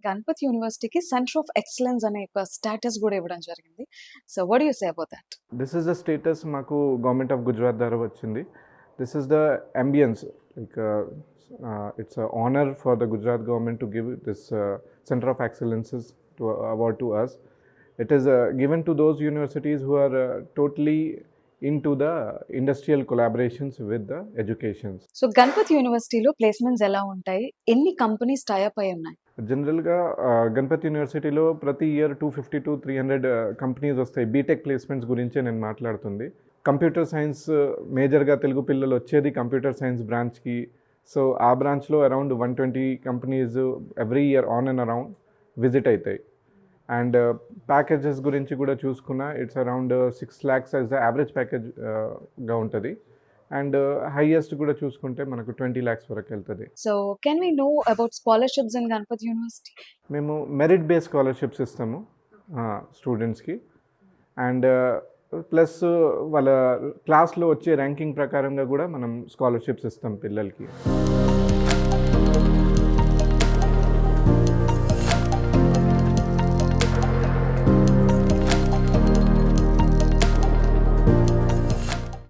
గణపతి యూనివర్సిటీకి centre of excellence అనే ఒక స్టేటస్ కూడా ఇవ్వడం జరిగింది. So what do you say about that? This is the status మాకు గవర్నమెంట్ ఆఫ్ గుజరాత్ ద్వారా వచ్చింది. This is the ambience like it's honour for the Gujarat government to give this centre of excellences to award to us. It is given to those universities who are totally into the industrial collaborations with the educations. So Ganapati యూనివర్సిటీలో placements ఎలా ఉంటాయి? ఎన్ని companies tie up అయి ఉన్నాయి? జనరల్గా గణపతి యూనివర్సిటీలో ప్రతి year 250 to 300 companies వస్తాయి. బీటెక్ ప్లేస్మెంట్స్ గురించే నేను మాట్లాడుతుంది. కంప్యూటర్ సైన్స్ మేజర్గా తెలుగు పిల్లలు వచ్చేది కంప్యూటర్ సైన్స్ బ్రాంచ్కి. సో ఆ బ్రాంచ్లో around 120 companies every year on and around visit అవుతాయి. అండ్ ప్యాకేజెస్ గురించి కూడా చూసుకున్నా it's around 6 lakhs as the average ప్యాకేజ్గా ఉంటుంది. అండ్ హైయెస్ట్ కూడా చూసుకుంటే మనకు 20 lakhs వరకు వెళ్తుంది. So can we know about scholarships in Ganapati university? మేము మెరిట్ బేస్ స్కాలర్షిప్స్ ఇస్తాము స్టూడెంట్స్కి. అండ్ ప్లస్ వాళ్ళ క్లాస్లో వచ్చే ర్యాంకింగ్ ప్రకారంగా కూడా మనం స్కాలర్షిప్స్ ఇస్తాం పిల్లలకి.